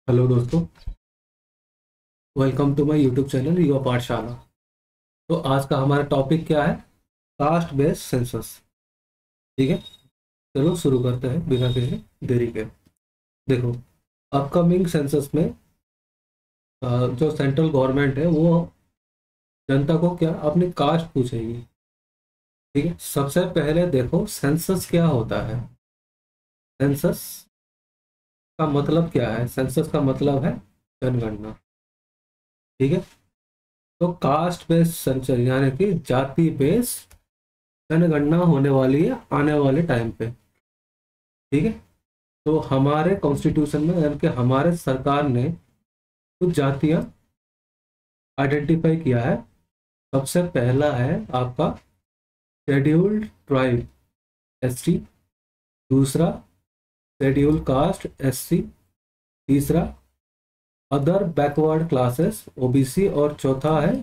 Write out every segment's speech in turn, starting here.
Hello दोस्तों, welcome to my YouTube channel Yuva Pathshala. तो आज का हमारा टॉपिक क्या है? Caste based census. ठीक है, चलो शुरू करते हैं बिना किसी देरी के। देखो, अपकमिंग सेंसस में जो सेंट्रल गवर्नमेंट है वो जनता को क्या अपनी कास्ट पूछेगी। ठीक है, सबसे पहले देखो सेंसस क्या होता है। सेंसस का मतलब क्या है? सेंसस का मतलब है जनगणना। ठीक है, तो कास्ट बेस्ड सेंसस यानी कि जाति बेस्ड जनगणना होने वाली है आने वाले टाइम पे। ठीक है, तो हमारे कॉन्स्टिट्यूशन में यानी कि हमारे सरकार ने कुछ जातियां आइडेंटिफाई किया है। सबसे पहला है आपका शेड्यूल्ड ट्राइब, एसटी। दूसरा शेड्यूल्ड कास्ट, एससी। तीसरा अदर बैकवर्ड क्लासेस, ओबीसी। और चौथा है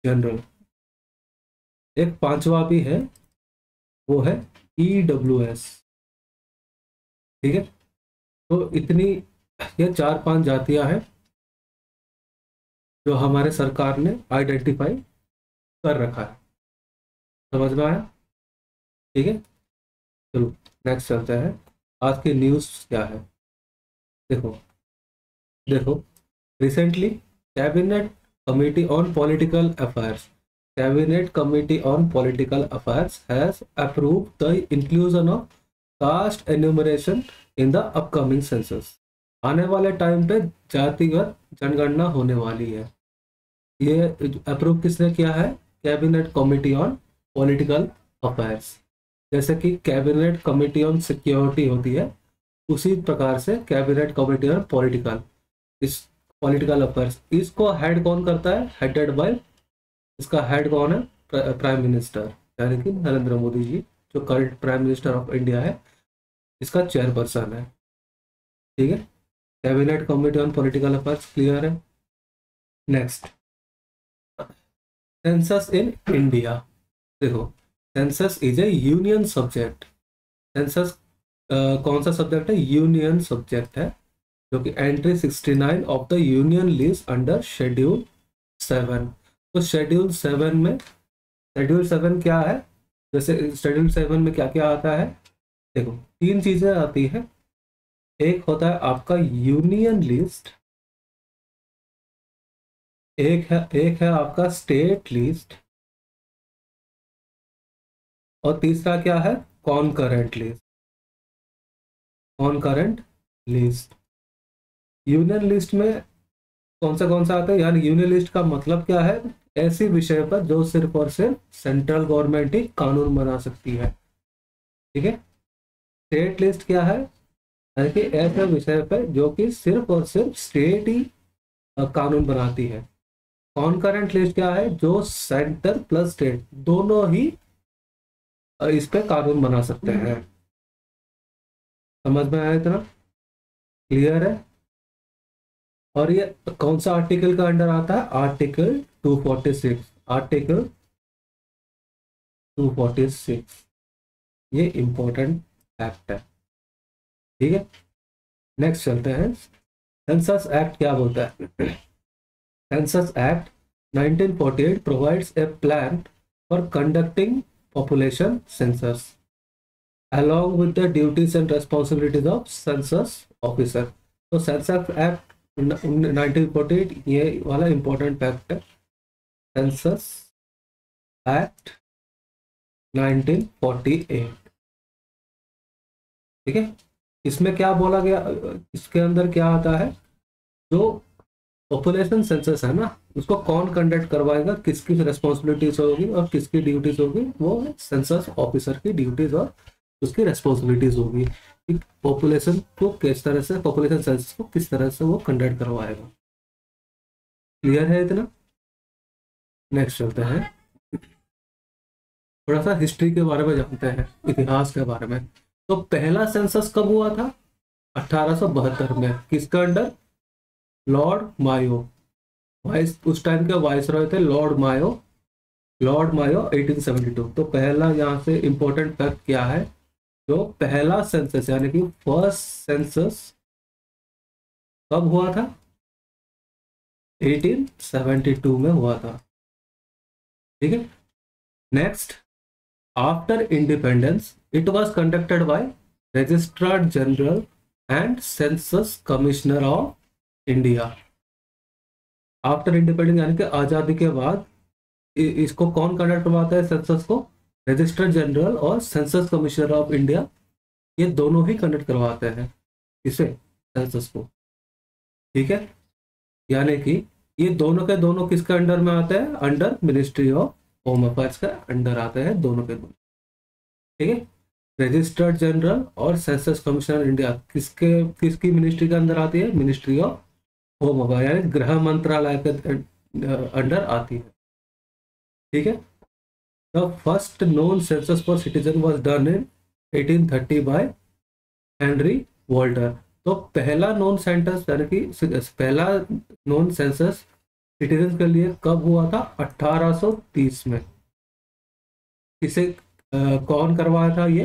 जनरल। एक पांचवा भी है, वो है ईडब्ल्यूएस। ठीक है, तो इतनी ये चार पांच जातियां हैं जो हमारे सरकार ने आइडेंटिफाई कर रखा है। समझ में आया? ठीक है, चलो नेक्स्ट चलते हैं। आज की न्यूज़ क्या है? देखो देखो, recently cabinet committee on political affairs cabinet committee on political affairs has approved the inclusion of caste enumeration in the upcoming census. आने वाले टाइम पे जातिगत जनगणना होने वाली है। ये अप्रूव किसने किया है? Cabinet committee on political affairs. जैसे कि कैबिनेट कमिटी ऑन सिक्योरिटी होती है, उसी प्रकार से कैबिनेट कमिटी ऑन पॉलिटिकल, इस पॉलिटिकल अफेयर्स, इसको हेड कौन करता है? हेडेड बाय, इसका हेड कौन है? प्राइम मिनिस्टर, यानी कि नरेंद्र मोदी जी, जो current prime minister of India है, इसका चेयरपर्सन है। ठीक है, cabinet committee on political affairs clear है। Next, census in India. देखो, census is a union subject. Census कौन सा सब्जेक्ट है? यूनियन सब्जेक्ट है, जो कि entry 69 of the union list under schedule 7। तो शेड्यूल 7 क्या है? जैसे शेड्यूल 7 में क्या क्या आता है? देखो, तीन चीजें आती है। एक होता है आपका यूनियन लिस्ट, एक है आपका स्टेट लिस्ट, और तीसरा क्या है? कॉनकरेंट लिस्ट। कॉनकरेंट लिस्ट, यूनियन लिस्ट में कौन सा आता है? यानी यूनियन लिस्ट का मतलब क्या है? ऐसी विषय पर जो सिर्फ और सिर्फ सेंट्रल गवर्नमेंट ही कानून बना सकती है। ठीक है, स्टेट लिस्ट क्या है? यानी कि ऐसे विषय पर जो कि सिर्फ और सिर्फ स्टेट ही कानून बनाती है। कॉनकरेंट लिस्ट क्या है? जो सेंटर प्लस स्टेट दोनों ही इस पे कानून बना सकते हैं। समझ में आया इतना? क्लियर है? और ये कौन सा आर्टिकल का अंडर आता है? आर्टिकल 246। आर्टिकल 246, ये इंपॉर्टेंट फैक्ट है। ठीक है, नेक्स्ट चलते हैं। सेंसस एक्ट क्या बोलता है? Census act 1948 provides a plan for conducting population census along with the duties and responsibilities of census officer। तो सेंसस एक्ट 1948 ये वाला इंपॉर्टेंट फैक्ट है। Census act 1948। ठीक है, इसमें क्या बोला गया? इसके अंदर क्या आता है? जो पॉपुलेशन सेंसस है ना, उसको कौन कंडक्ट करवाएगा, किसकी रिस्पॉन्सिबिलिटीज होगी और किसकी ड्यूटीज होगी? वो सेंसस ऑफिसर की ड्यूटीज और उसकी रिस्पॉन्सिबिलिटीज होगी कि पॉपुलेशन को किस तरह से, पॉपुलेशन सेंसस को किस तरह से वो कंडक्ट करवाएगा। क्लियर है इतना? नेक्स्ट चलते हैं, थोड़ा सा हिस्ट्री के बारे में जानते हैं, इतिहास के बारे में। तो पहला सेंसस कब हुआ था? 1872 में। किसके अंडर? लॉर्ड मायो। वाइस, उस टाइम के वाइस रॉय थे लॉर्ड मायो 1872। तो पहला यहाँ से इंपॉर्टेंट फैक्ट क्या है? जो पहला सेंसस यानी कि फर्स्ट सेंसस कब हुआ था? 1872 में हुआ था। ठीक है। Next, after independence it was conducted by registrar general and census commissioner of India. After independence यानी कि आज़ादी के बाद इसको कौन कंडक्ट करवाता है सेंसस को? रजिस्ट्रार जनरल और सेंसस कमिश्नर ऑफ इंडिया, ये दोनों ही कंडक्ट करवाते हैं इसे, सेंसस को। ठीक है। यानी कि ये दोनों के दोनों किसके अंडर में आते हैं? Under ministry of home affairs के अंडर आते हैं दोनों के दोनों। ठीक है। रजिस्ट्रार जनरल और सेंसस कमिश्नर इंडिया किसके किसकी मिनिस्ट्री के अंदर आती है? मिनिस्ट्री ऑफ होम अफेयर यानी गृह मंत्रालय के अंडर आती है। ठीक है। The first known census for citizen was done in 1830 by Henry Walter. तो पहला नॉन सेंसस यानी कि पहला नॉन सेंसस सिटीजन के लिए कब हुआ था? 1830 में। इसे कौन करवाया था? ये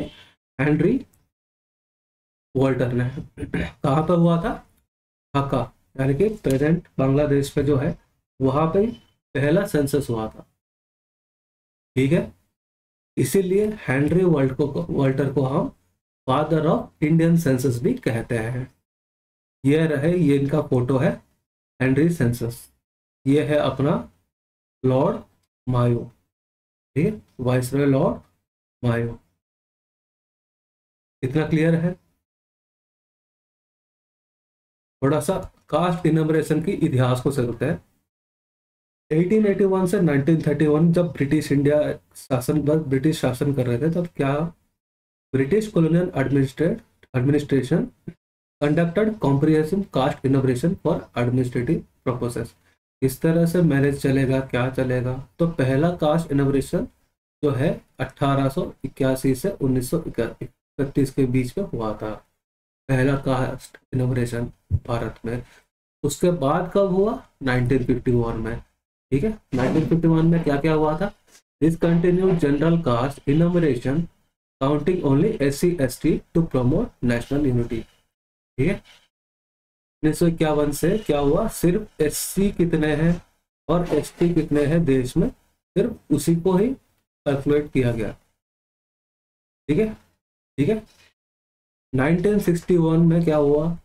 हेनरी वॉल्टर ने। कहाँ पे हुआ था? ढाका यानी कि प्रेजेंट बांग्लादेश पे जो है, वहां पे पहला सेंसस हुआ था। ठीक है। इसीलिए हेनरी वॉल्टर को हम फादर ऑफ इंडियन सेंसस भी कहते हैं। ये रहे, ये इनका फोटो है, हेनरी सेंसस। ये है अपना लॉर्ड मायो। ठीक है, वाइसरॉय लॉर्ड मायो। इतना क्लियर है? थोड़ा सा कास्ट इनमरेशन की इतिहास को समझते हैं। 1881 से 1931 जब ब्रिटिश शासन कर रहे थे, तब क्या British colonial administration conducted comprehensive caste enumeration for administrative purposes. इस तरह से मैनेज चलेगा, क्या चलेगा? तो पहला कास्ट इनमरेशन जो है 1881 से 1931 के बीच में हुआ था, पहला कास्ट इनमरेशन भारत में। उसके बाद कब हुआ? 1951 में। ठीक है। 1951 में क्या क्या हुआ था? Discontinued general caste enumeration counting only SC ST to promote national unity. ठीक है। 1951 से क्या हुआ? सिर्फ SC कितने हैं और ST कितने हैं देश में, सिर्फ उसी को ही कैलकुलेट किया गया। ठीक है। ठीक है। 1961 में क्या हुआ?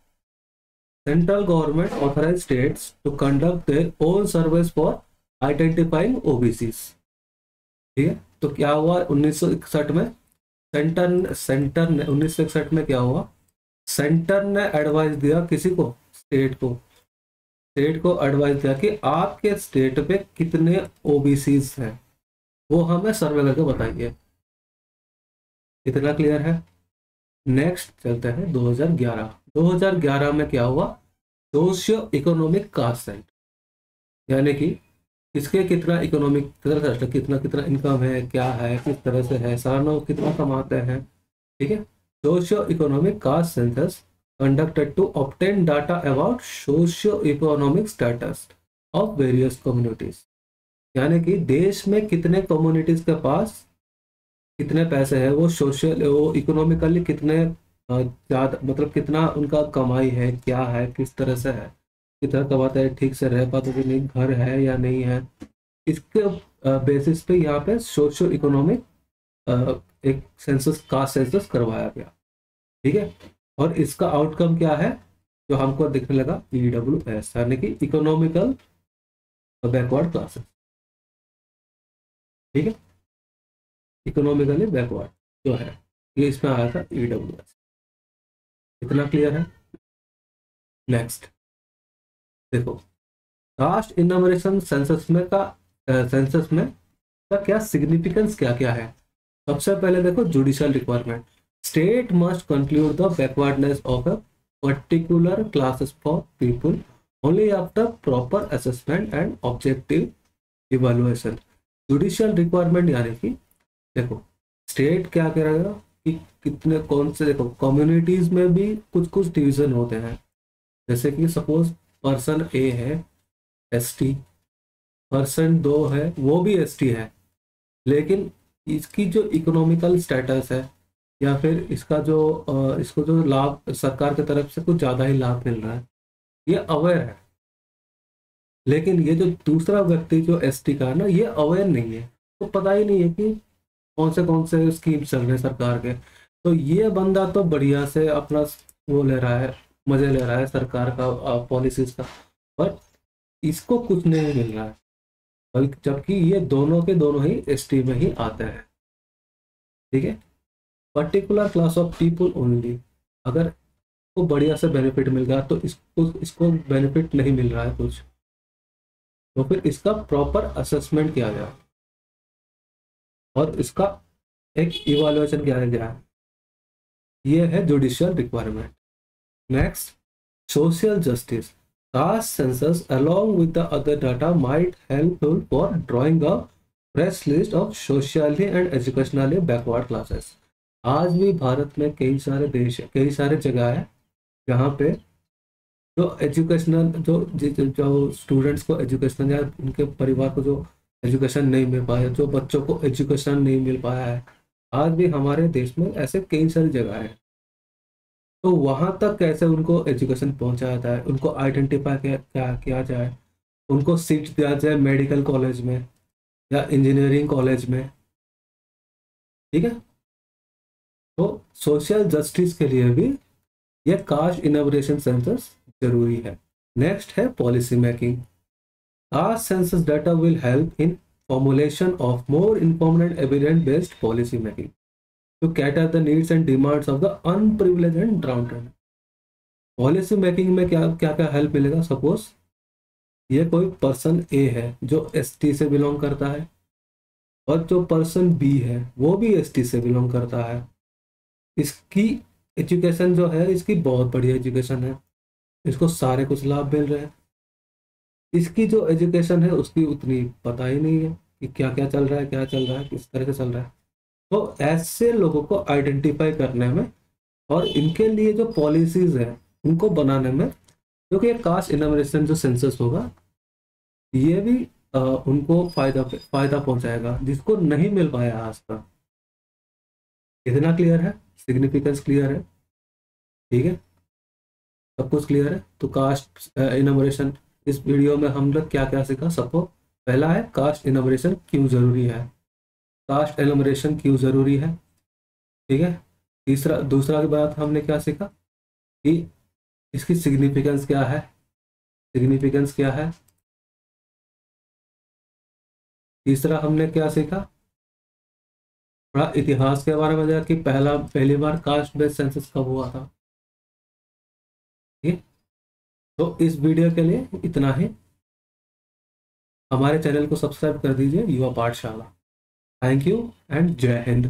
Central government authorise states to conduct their own surveys for identifying OBCs। ठीक है। तो क्या हुआ 1961 में? सेंटर ने 1961 में क्या हुआ? सेंटर ने एडवाइस दिया किसी को? स्टेट को एडवाइस दिया कि आपके स्टेट पे कितने OBCs हैं, वो हमें सर्वे करके बताइए। इतना क्लियर है? नेक्स्ट चलते हैं 2011। 2011 में क्या हुआ? सोशियो इकोनॉमिक कास्ट सेंटर, यानी कि किसके कितना इकोनॉमिक कितना कितना इनकम है, क्या है, किस तरह से है, सारा लोग कितना कमाते हैं। ठीक है। Socio economic caste census conducted to obtain data about socio economic status of various communities, यानी कि देश में कितने कम्युनिटीज के पास कितने पैसे है, वो इकोनॉमिकली कितने ज्यादा, मतलब कितना उनका कमाई है, क्या है, किस तरह से है, कितना कमाते हैं, ठीक से रह पाते कि नहीं, घर है या नहीं है। इसके बेसिस पे यहाँ पे सोशियो इकोनॉमिक एक सेंसस का सेंसस करवाया गया। ठीक है। और इसका आउटकम क्या है जो हमको दिखने लगा? EWS यानी कि इकोनॉमिकल बैकवर्ड क्लासेस। ठीक है। इकोनॉमिकली बैकवर्ड जो है, ये इसमें आया था EWS। इतना क्लियर है? नेक्स्ट देखो, कास्ट इनमरेशन सेंसस में का क्या सिग्निफिकेंस क्या क्या है। सबसे पहले देखो, judicial requirement. State must conclude the backwardness of a particular classes for people only after proper assessment and objective evaluation. Judicial requirement यानी कि देखो, स्टेट क्या करेगा कि कितने कौन से, देखो कम्युनिटीज में भी कुछ कुछ डिवीजन होते हैं। जैसे कि सपोज पर्सन A है ST, पर्सन 2 है वो भी ST है, लेकिन इसकी जो इकोनॉमिकल स्टेटस है या फिर इसका जो इसको जो लाभ सरकार की तरफ से कुछ ज़्यादा ही लाभ मिल रहा है, ये अवेयर है, लेकिन ये जो दूसरा व्यक्ति जो एसटी का है ना, ये अवेयर नहीं है, तो पता ही नहीं है कि कौन से स्कीम चल रहे हैं सरकार के। तो ये बंदा तो बढ़िया से अपना वो ले रहा है, मजे ले रहा है सरकार का पॉलिसीज का, पर इसको कुछ नहीं मिल रहा है, बल्कि जबकि ये दोनों के दोनों ही एसटी में ही आते हैं। ठीक है, particular class of people only, अगर को बढ़िया से बेनिफिट मिल गया तो इसको इसको बेनिफिट नहीं मिल रहा है कुछ, तो फिर इसका प्रॉपर असेसमेंट किया जाए और इसका एक इवाल्युएशन किया गया है। ये है judicial requirement. Next, social justice. Caste census, along with the other data, might helpful for drawing a fresh list of socially and educationally backward classes. आज भी भारत में कई सारे देश, कई सारे जगह है जहाँ पे जो एजुकेशनल जो स्टूडेंट्स को एजुकेशन या उनके परिवार को जो एजुकेशन नहीं मिल पाया, जो बच्चों को एजुकेशन नहीं मिल पाया है, आज भी हमारे देश में ऐसे कई सारी जगह है। तो वहां तक कैसे उनको एजुकेशन पहुंचाया जाए, उनको आइडेंटिफाई क्या किया जाए, उनको सीट दिया जाए मेडिकल कॉलेज में या इंजीनियरिंग कॉलेज में। ठीक है, तो सोशल जस्टिस के लिए भी ये कास्ट इनॉग्रेशन सेंसस जरूरी है। नेक्स्ट है policy making. Caste census data will help in formulation of more informed and evidence based policy making to cater the needs and demands of the unprivileged and downtrodden। Policy making में क्या क्या क्या help मिलेगा। Suppose ये कोई person ए है जो ST से बिलोंग करता है, और जो पर्सन बी है वो भी एसटी से बिलोंग करता है। इसकी एजुकेशन जो है, इसकी बहुत बढ़िया एजुकेशन है, इसको सारे कुछ लाभ मिल रहे हैं। इसकी जो एजुकेशन है उसकी उतनी पता ही नहीं है कि क्या क्या चल रहा है, क्या चल रहा है, किस तरह से चल रहा है। तो ऐसे लोगों को आइडेंटिफाई करने में और इनके लिए जो पॉलिसीज है उनको बनाने में, क्योंकि ये कास्ट इनॉमिनेशन जो सेंसस होगा ये भी उनको फायदा पहुंचाएगा, जिसको नहीं मिल पाया आज तक। इतना क्लियर है, सिग्निफिकेंस क्लियर है। ठीक है, सब कुछ क्लियर है। तो कास्ट इनॉमिनेशन, इस वीडियो में हम लोग क्या क्या सीखा सबको। पहला है कास्ट इनॉमिनेशन क्यों जरूरी है, कास्ट एलिमिनेशन क्यों जरूरी है। ठीक है, दूसरा की बात हमने क्या सीखा कि इसकी सिग्निफिकेंस क्या है, सिग्निफिकेंस क्या है। तीसरा हमने क्या सीखा, थोड़ा इतिहास के बारे में जाना कि पहली बार कास्ट बेस्ड सेंसस कब हुआ था। ठीक है, तो इस वीडियो के लिए इतना ही। हमारे चैनल को सब्सक्राइब कर दीजिए, युवा पाठशाला। थैंक यू एंड जय हिंद।